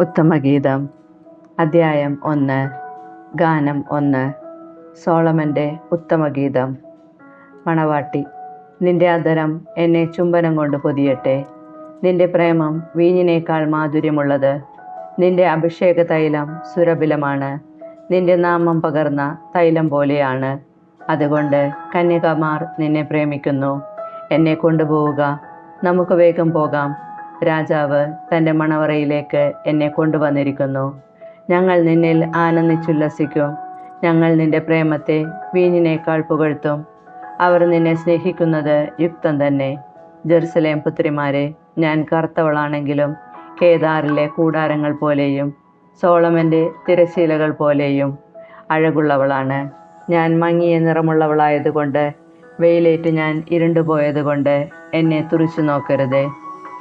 ഉത്തമഗീതം അദ്ധ്യായം 1 ഗാനം 1 സോളമൻ്റെ ഉത്തമഗീതം. മണവാട്ടി, നിന്റെ അധരം എന്നെ ചുംബനം കൊണ്ട് പൊതിയട്ടെ. നിന്റെ പ്രേമം വീഞ്ഞിനേക്കാൾ മാധുര്യമുള്ളത്. നിന്റെ അഭിഷേക തൈലം സുരഭിലമാണ്. നിന്റെ നാമം പകർന്ന തൈലം പോലെയാണ്. അതുകൊണ്ട് കന്യകമാർ നിന്നെ പ്രേമിക്കുന്നു. എന്നെ കൊണ്ടുപോവുക, നമുക്ക് വേഗം പോകാം. രാജാവ് തൻ്റെ മണവറയിലേക്ക് എന്നെ കൊണ്ടുവന്നിരിക്കുന്നു. ഞങ്ങൾ നിന്നിൽ ആനന്ദിച്ചുല്ലസിക്കും. ഞങ്ങൾ നിന്റെ പ്രേമത്തെ വീഞ്ഞിനേക്കാൾ പുകഴ്ത്തും. അവർ നിന്നെ സ്നേഹിക്കുന്നത് യുക്തം തന്നെ. ജെറുസലേം പുത്രിമാരെ, ഞാൻ കറുത്തവളാണെങ്കിലും കേദാറിലെ കൂടാരങ്ങൾ പോലെയും സോളമൻ്റെ തിരശീലകൾ പോലെയും അഴകുള്ളവളാണ്. ഞാൻ മങ്ങിയ നിറമുള്ളവളായതുകൊണ്ട്, വെയിലേറ്റ് ഞാൻ ഇരുണ്ടുപോയതുകൊണ്ട് എന്നെ തുറിച്ചു നോക്കരുതേ.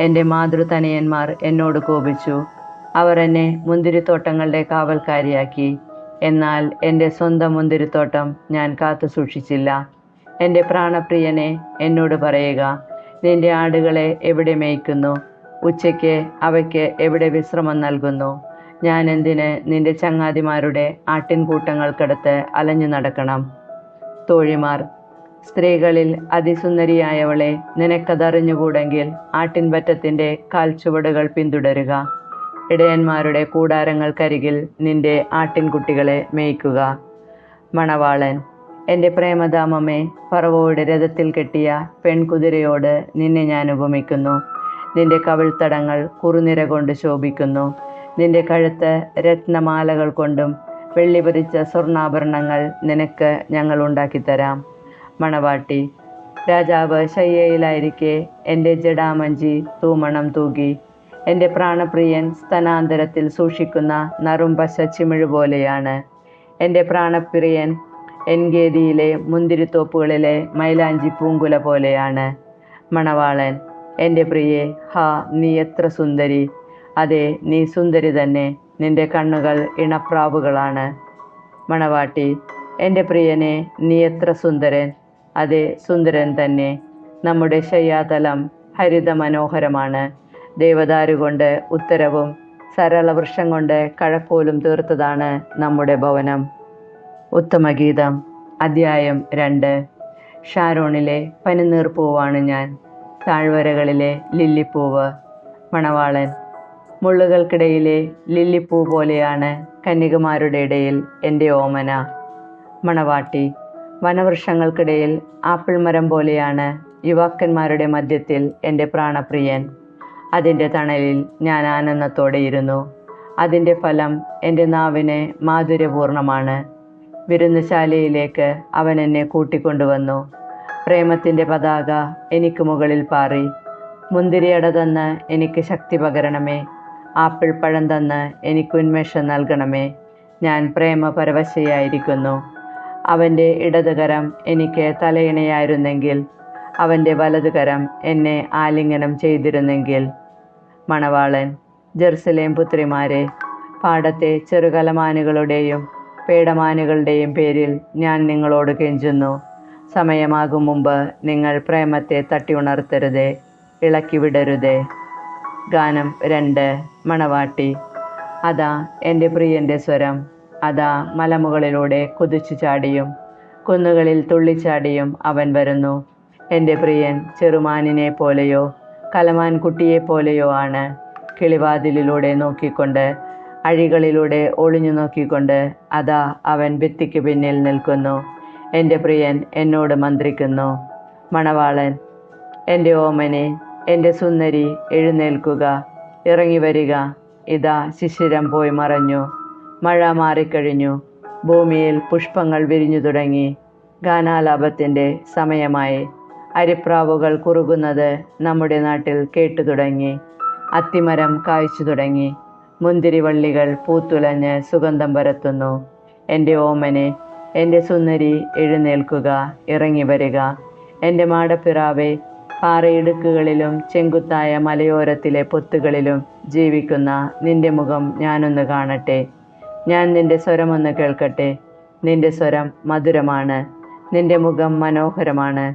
എൻ്റെ മാതൃതനയന്മാർ എന്നോട് കോപിച്ചു. അവർ എന്നെ മുന്തിരിത്തോട്ടങ്ങളുടെ കാവൽക്കാരിയാക്കി. എന്നാൽ എൻ്റെ സ്വന്തം മുന്തിരിത്തോട്ടം ഞാൻ കാത്തു സൂക്ഷിച്ചില്ല. എൻ്റെ പ്രാണപ്രിയനെ, എന്നോട് പറയുക, നിന്റെ ആടുകളെ എവിടെ മേയ്ക്കുന്നു? ഉച്ചയ്ക്ക് അവയ്ക്ക് എവിടെ വിശ്രമം നൽകുന്നു? ഞാൻ എന്തിന് നിന്റെ ചങ്ങാതിമാരുടെ ആട്ടിൻകൂട്ടങ്ങൾക്കടുത്ത് അലഞ്ഞു നടക്കണം? തോഴിമാർ, സ്ത്രീകളിൽ അതിസുന്ദരിയായവളെ, നിനക്കതറിഞ്ഞുകൂടെങ്കിൽ ആട്ടിൻപറ്റത്തിൻ്റെ കാൽച്ചുവടുകൾ പിന്തുടരുക. ഇടയന്മാരുടെ കൂടാരങ്ങൾക്കരികിൽ നിന്റെ ആട്ടിൻകുട്ടികളെ മേയ്ക്കുക. മണവാളൻ, എൻ്റെ പ്രേമധാമമേ, ഫറവോയുടെ രഥത്തിൽ കെട്ടിയ പെൺകുതിരയോട് നിന്നെ ഞാൻ ഉപമിക്കുന്നു. നിന്റെ കവിൾത്തടങ്ങൾ കുറുനിര കൊണ്ട് ശോഭിക്കുന്നു. നിന്റെ കഴുത്ത് രത്നമാലകൾ കൊണ്ടും വെള്ളിപതിച്ച സ്വർണ്ണാഭരണങ്ങൾ നിനക്ക് ഞങ്ങൾ ഉണ്ടാക്കിത്തരാം. മണവാട്ടി, രാജാവ് ശയ്യയിലായിരിക്കെ എൻ്റെ ജടാമഞ്ചി തൂമണം തൂകി. എൻ്റെ പ്രാണപ്രിയൻ സ്തനാന്തരത്തിൽ സൂക്ഷിക്കുന്ന നറുംപശ ചിമിഴ് പോലെയാണ്. എൻ്റെ പ്രാണപ്രിയൻ എൻഗേദിയിലെ മുന്തിരിത്തോപ്പുകളിലെ മൈലാഞ്ചി പൂങ്കുല പോലെയാണ്. മണവാളൻ, എൻ്റെ പ്രിയേ, ഹാ, നീ എത്ര സുന്ദരി! അതെ, നീ സുന്ദരി തന്നെ. നിന്റെ കണ്ണുകൾ ഇണപ്രാവുകളാണ്. മണവാട്ടി, എൻ്റെ പ്രിയനെ, നീ എത്ര സുന്ദരൻ! അതെ, സുന്ദരൻ തന്നെ. നമ്മുടെ ശയ്യാതലം ഹരിത മനോഹരമാണ്. ദേവദാരുകൊണ്ട് ഉത്തരവും സരളവൃക്ഷം കൊണ്ട് കഴക്കോലും തീർത്തതാണ് നമ്മുടെ ഭവനം. ഉത്തമഗീതം അദ്ധ്യായം 2 ഷാരോണിലെ പനിനീർപ്പൂവാണ് ഞാൻ, താഴ്വരകളിലെ ലില്ലിപ്പൂവ്. മണവാളൻ, മുള്ളുകൾക്കിടയിലെ ലില്ലിപ്പൂ പോലെയാണ് കന്യകമാരുടെ ഇടയിൽ എൻ്റെ ഓമന. മണവാട്ടി, വനവൃക്ഷങ്ങൾക്കിടയിൽ ആപ്പിൾ മരം പോലെയാണ് യുവാക്കന്മാരുടെ മധ്യത്തിൽ എൻ്റെ പ്രാണപ്രിയൻ. അതിൻ്റെ തണലിൽ ഞാൻ ആനന്ദത്തോടെ ഇരുന്നു. അതിൻ്റെ ഫലം എൻ്റെ നാവിന് മാധുര്യപൂർണമാണ്. വിരുന്നുശാലയിലേക്ക് അവൻ എന്നെ കൂട്ടിക്കൊണ്ടുവന്നു. പ്രേമത്തിൻ്റെ പതാക എനിക്ക് മുകളിൽ പാറി. മുന്തിരിയട തന്ന് എനിക്ക് ശക്തി പകരണമേ. ആപ്പിൾ പഴം തന്ന് എനിക്ക് ഉന്മേഷം നൽകണമേ. ഞാൻ പ്രേമപരവശയായിരിക്കുന്നു. അവൻ്റെ ഇടതുകരം എനിക്ക് തലയിണയായിരുന്നെങ്കിൽ, അവൻ്റെ വലതുകരം എന്നെ ആലിംഗനം ചെയ്തിരുന്നെങ്കിൽ. മണവാളൻ, ജെറുസലേം പുത്രിമാരെ, പാടത്തെ ചെറുകലമാനുകളുടെയും പേടമാനുകളുടെയും പേരിൽ ഞാൻ നിങ്ങളോട് കെഞ്ചുന്നു. സമയമാകും മുമ്പ് നിങ്ങൾ പ്രേമത്തെ തട്ടി ഉണർത്തരുതേ, ഇളക്കി വിടരുതേ. ഗാനം 2 മണവാട്ടി, അതാ എൻ്റെ പ്രിയൻ്റെ സ്വരം. അതാ മലമുകളിലൂടെ കുതിച്ചു ചാടിയും കുന്നുകളിൽ തുള്ളിച്ചാടിയും അവൻ വരുന്നു. എൻ്റെ പ്രിയൻ ചെറുമാനിനെ പോലെയോ കലമാൻ കുട്ടിയെപ്പോലെയോ ആണ്. കിളിവാതിലിലൂടെ നോക്കിക്കൊണ്ട്, അഴികളിലൂടെ ഒളിഞ്ഞു നോക്കിക്കൊണ്ട് അതാ അവൻ ഭിത്തിക്ക് പിന്നിൽ നിൽക്കുന്നു. എൻ്റെ പ്രിയൻ എന്നോട് മന്ത്രിക്കുന്നു. മണവാളൻ, എൻ്റെ ഓമനെ, എൻ്റെ സുന്ദരി, എഴുന്നേൽക്കുക, ഇറങ്ങി വരിക. ഇതാ ശിശിരം പോയി മറഞ്ഞു, മഴ മാറിക്കഴിഞ്ഞു, ഭൂമിയിൽ പുഷ്പങ്ങൾ വിരിഞ്ഞു തുടങ്ങി. ഗാനാലാപത്തിൻ്റെ സമയമായി. അരിപ്രാവുകൾ കുറുകുന്നത് നമ്മുടെ നാട്ടിൽ കേട്ടു തുടങ്ങി. അത്തിമരം കായ്ച്ചു തുടങ്ങി. മുന്തിരിവള്ളികൾ പൂത്തുലഞ്ഞ് സുഗന്ധം പരത്തുന്നു. എൻ്റെ ഓമനെ, എൻ്റെ സുന്ദരി, എഴുന്നേൽക്കുക, ഇറങ്ങി വരിക. എൻ്റെ മാടപ്പിറാവെ, പാറയിടുക്കുകളിലും ചെങ്കുത്തായ മലയോരത്തിലെ പൊത്തുകളിലും ജീവിക്കുന്ന നിന്റെ മുഖം ഞാനൊന്ന് കാണട്ടെ. ഞാൻ നിന്റെ സ്വരമൊന്ന് കേൾക്കട്ടെ. നിന്റെ സ്വരം മധുരമാണ്, നിന്റെ മുഖം മനോഹരമാണ്.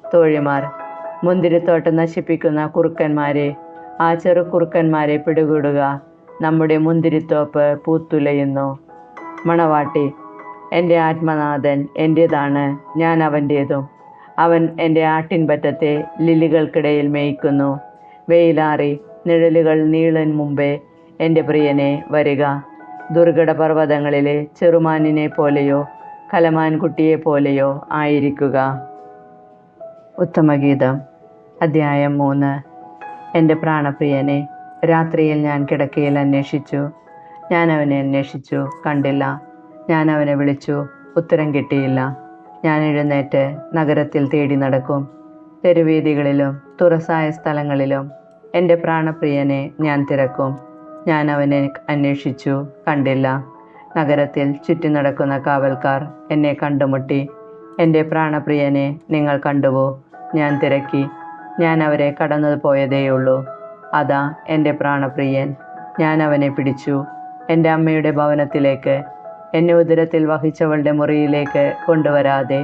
തോഴിമാർ, മുന്തിരിത്തോട്ടം നശിപ്പിക്കുന്ന കുറുക്കന്മാരെ, ആ ചെറുക്കുറുക്കന്മാരെ പിടികൂടുക. നമ്മുടെ മുന്തിരിത്തോപ്പ് പൂത്തുലയുന്നു. മണവാട്ടി: എൻ്റെ ആത്മനാഥൻ എൻ്റേതാണ്, ഞാൻ അവൻ്റേതും. അവൻ എൻ്റെ ആട്ടിൻപറ്റത്തെ ലില്ലികൾക്കിടയിൽ മേയ്ക്കുന്നു. വെയിലാറി നിഴലുകൾ നീളൻ മുമ്പേ എൻ്റെ പ്രിയനെ വരിക. ദുർഘട പർവ്വതങ്ങളിലെ ചെറുമാനിനെ പോലെയോ കലമാൻകുട്ടിയെ പോലെയോ ആയിരിക്കുക. ഉത്തമഗീതം. അധ്യായം 3. എൻ്റെ പ്രാണപ്രിയനെ, രാത്രിയിൽ ഞാൻ കിടക്കയിൽ അന്വേഷിച്ചു. ഞാൻ അവനെ അന്വേഷിച്ചു, കണ്ടില്ല. ഞാൻ അവനെ വിളിച്ചു, ഉത്തരം കിട്ടിയില്ല. ഞാൻ എഴുന്നേറ്റ് നഗരത്തിൽ തേടി നടക്കും, തെരുവീഥികളിലും തുറസായ സ്ഥലങ്ങളിലും എൻ്റെ പ്രാണപ്രിയനെ ഞാൻ തിരക്കും. ഞാൻ അവനെ അന്വേഷിച്ചു, കണ്ടില്ല. നഗരത്തിൽ ചുറ്റി നടക്കുന്ന കാവൽക്കാർ എന്നെ കണ്ടുമുട്ടി. എൻ്റെ പ്രാണപ്രിയനെ നിങ്ങൾ കണ്ടുവോ? ഞാൻ തിരക്കി, ഞാൻ അവരെ കടന്നു പോയതേയുള്ളൂ. അതാ എൻ്റെ പ്രാണപ്രിയൻ. ഞാൻ അവനെ പിടിച്ചു, എൻ്റെ അമ്മയുടെ ഭവനത്തിലേക്ക്, എന്നെ ഉദരത്തിൽ വഹിച്ചവളുടെ മുറിയിലേക്ക് കൊണ്ടുവരാതെ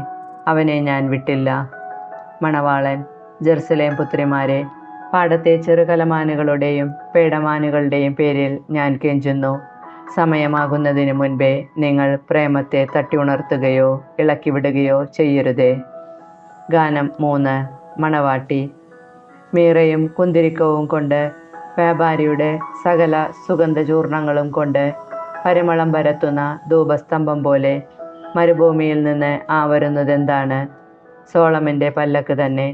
അവനെ ഞാൻ വിട്ടില്ല. മണവാളൻ: ജെറുസലേം പുത്രിമാരെ, പാടത്തെ ചെറുകലമാനുകളുടെയും പേടമാനുകളുടെയും പേരിൽ ഞാൻ കെഞ്ചുന്നു. സമയമാകുന്നതിന് മുൻപേ നിങ്ങൾ പ്രേമത്തെ തട്ടി ഉണർത്തുകയോ ഇളക്കിവിടുകയോ ചെയ്യരുതേ. ഗാനം 3. മണവാട്ടി. മീറയും കുന്തിരിക്കവും കൊണ്ട്, വ്യാപാരിയുടെ സകല സുഗന്ധചൂർണങ്ങളും കൊണ്ട് പരിമളം പരത്തുന്ന ധൂപസ്തംഭം പോലെ മരുഭൂമിയിൽ നിന്ന് വരുന്നതെന്താണ്? സോളമൻ്റെ പല്ലക്ക് തന്നെ.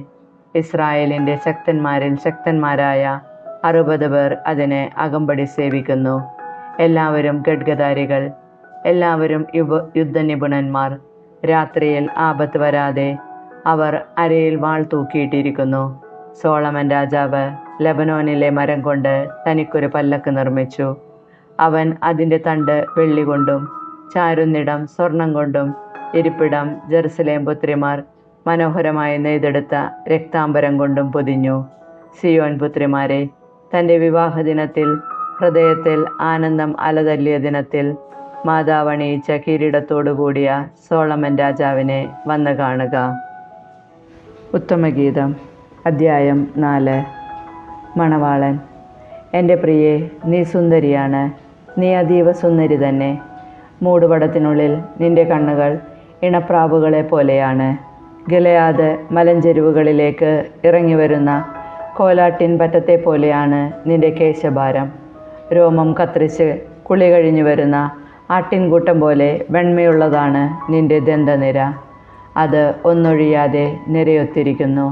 ഇസ്രായേലിൻ്റെ ശക്തന്മാരിൽ ശക്തന്മാരായ 60 പേർ അതിനെ അകമ്പടി സേവിക്കുന്നു. എല്ലാവരും ഖഡ്ഗധാരികൾ, എല്ലാവരും യുദ്ധനിപുണന്മാർ. രാത്രിയിൽ ആപത്ത് വരാതെ അവർ അരയിൽ വാൾ തൂക്കിയിട്ടിരിക്കുന്നു. സോളമൻ രാജാവ് ലെബനോനിലെ മരം കൊണ്ട് തനിക്കൊരു പല്ലക്ക് നിർമ്മിച്ചു. അവൻ അതിൻ്റെ തണ്ട് വെള്ളി കൊണ്ടും ചാരുന്നിടം സ്വർണം കൊണ്ടും ഇരിപ്പിടം ജെറുസലേം പുത്രിമാർ മനോഹരമായി നെയ്തെടുത്ത രക്താംബരം കൊണ്ടും പൊതിഞ്ഞു. സിയോൻ പുത്രിമാരെ, തൻ്റെ വിവാഹദിനത്തിൽ ഹൃദയത്തിൽ ആനന്ദം അലതല്ലിയ ദിനത്തിൽ മാതാവണിയിച്ച കിരീടത്തോടു കൂടിയ സോളമൻ രാജാവിനെ വന്നു കാണുക. ഉത്തമഗീതം. അധ്യായം 4. മണവാളൻ. എൻ്റെ പ്രിയേ, നീ സുന്ദരിയാണ്, നീ അതീവ സുന്ദരി തന്നെ. മൂടുപടത്തിനുള്ളിൽ നിന്റെ കണ്ണുകൾ ഇണപ്രാവുകളെ പോലെയാണ്. ഗിലെയാദ് മലഞ്ചെരുവുകളിലേക്ക് ഇറങ്ങി വരുന്ന കോലാട്ടിൻ പറ്റത്തെ പോലെയാണ് നിന്റെ കേശഭാരം. രോമം കത്രിച്ച് കുളി കഴിഞ്ഞു വരുന്ന ആട്ടിൻകൂട്ടം പോലെ വെണ്മയുള്ളതാണ് നിന്റെ ദന്തനിര. അത് ഒന്നൊഴിയാതെ നിരയൊത്തിരിക്കുന്നു.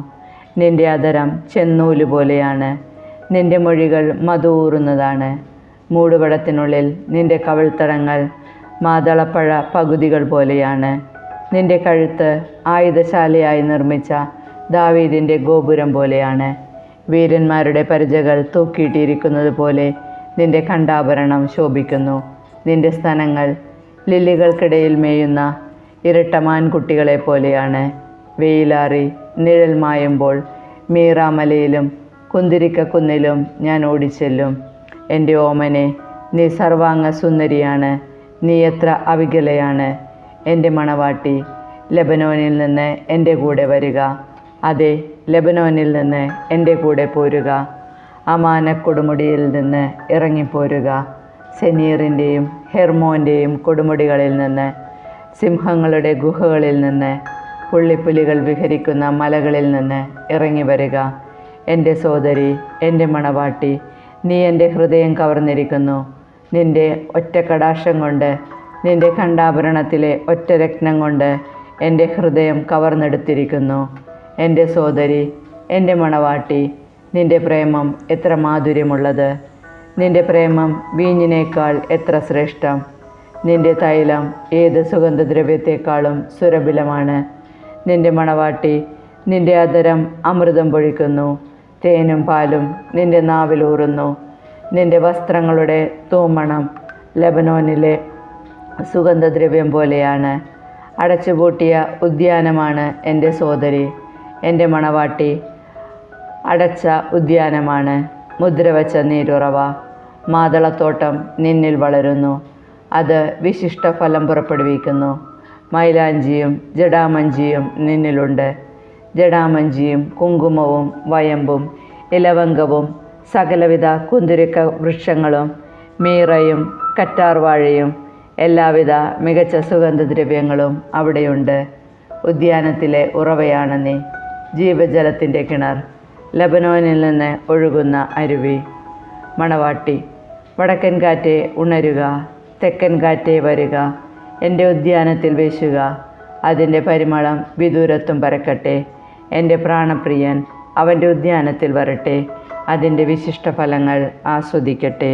നിന്റെ അധരം ചെന്നൂല് പോലെയാണ്, നിന്റെ മൊഴികൾ മധുവൂറുന്നതാണ്. മൂടുപടത്തിനുള്ളിൽ നിന്റെ കവിൾത്തടങ്ങൾ മാതളപ്പഴ പകുതികൾ പോലെയാണ്. നിന്റെ കഴുത്ത് ആയുധശാലയായി നിർമ്മിച്ച ദാവീദിൻ്റെ ഗോപുരം പോലെയാണ്. വീരന്മാരുടെ പരിചകൾ തൂക്കിയിട്ടിരിക്കുന്നത് പോലെ നിന്റെ കണ്ഠാഭരണം ശോഭിക്കുന്നു. നിന്റെ സ്തനങ്ങൾ ലില്ലികൾക്കിടയിൽ മേയുന്ന ഇരട്ടമാൻകുട്ടികളെ പോലെയാണ്. വെയിലാറി നിഴൽ മായുമ്പോൾ മീറാമലയിലും കുന്തിരിക്കക്കുന്നിലും ഞാൻ ഓടിച്ചെല്ലും. എൻ്റെ ഓമനെ, നീ സർവാംഗ സുന്ദരിയാണ്, നീ എത്ര അവികലയാണ്. എൻ്റെ മണവാട്ടി, ലെബനോനിൽ നിന്ന് എൻ്റെ കൂടെ വരിക. അതെ, ലെബനോനിൽ നിന്ന് എൻ്റെ കൂടെ പോരുക. അമാനക്കൊടുമുടിയിൽ നിന്ന് ഇറങ്ങിപ്പോരുക. സെനീറിൻ്റെയും ഹെർമോൻ്റെയും കൊടുമുടികളിൽ നിന്ന്, സിംഹങ്ങളുടെ ഗുഹകളിൽ നിന്ന്, പുള്ളിപ്പുലികൾ വിഹരിക്കുന്ന മലകളിൽ നിന്ന് ഇറങ്ങി വരിക. എൻ്റെ സോദരി, എൻ്റെ മണവാട്ടി, നീ എൻ്റെ ഹൃദയം കവർന്നിരിക്കുന്നു. നിൻ്റെ ഒറ്റ കടാക്ഷം കൊണ്ട്, നിൻ്റെ കണ്ഠാഭരണത്തിലെ ഒറ്റ രത്നം കൊണ്ട് എൻ്റെ ഹൃദയം കവർന്നെടുത്തിരിക്കുന്നു. എൻ്റെ സോദരി, എൻ്റെ മണവാട്ടി, നിൻ്റെ പ്രേമം എത്ര മാധുര്യമുള്ളത്! നിൻ്റെ പ്രേമം വീഞ്ഞിനേക്കാൾ എത്ര ശ്രേഷ്ഠം! നിൻ്റെ തൈലം ഏത് സുഗന്ധദ്രവ്യത്തെക്കാളും സുരഭിലമാണ്. നിൻ്റെ മണവാട്ടി, നിൻ്റെ അധരം അമൃതം പൊഴിക്കുന്നു. തേനും പാലും നിൻ്റെ നാവിലൂറുന്നു. നിൻ്റെ വസ്ത്രങ്ങളുടെ തൂമണം ലെബനോനിലെ സുഗന്ധദ്രവ്യം പോലെയാണ്. അടച്ചുപൂട്ടിയ ഉദ്യാനമാണ് എൻ്റെ സോദരി. എൻ്റെ മണവാട്ടി അടച്ച ഉദ്യാനമാണ്, മുദ്രവച്ച നീരുറവ. മാതളത്തോട്ടം നിന്നിൽ വളരുന്നു, അത് വിശിഷ്ട ഫലം പുറപ്പെടുവിക്കുന്നു. മൈലാഞ്ചിയും ജടാമഞ്ചിയും നിന്നിലുണ്ട്. ജടാമഞ്ചിയും കുങ്കുമവും വയമ്പും ഇലവങ്കവും സകലവിധ കുന്തിരിക്ക വൃക്ഷങ്ങളും മീറയും കറ്റാർവാഴയും എല്ലാവിധ മികച്ച സുഗന്ധദ്രവ്യങ്ങളും അവിടെയുണ്ട്. ഉദ്യാനത്തിലെ ഉറവയാണ് നീ, ജീവജലത്തിൻ്റെ കിണർ, ലബനോനിൽ നിന്ന് ഒഴുകുന്ന അരുവി. മണവാട്ടി: വടക്കൻ കാറ്റേ ഉണരുക, തെക്കൻ കാറ്റേ വരുക, എൻ്റെ ഉദ്യാനത്തിൽ വീശുക, അതിൻ്റെ പരിമളം വിദൂരത്തും പരക്കട്ടെ. എൻ്റെ പ്രാണപ്രിയൻ അവൻ്റെ ഉദ്യാനത്തിൽ വരട്ടെ, അതിൻ്റെ വിശിഷ്ട ഫലങ്ങൾ ആസ്വദിക്കട്ടെ.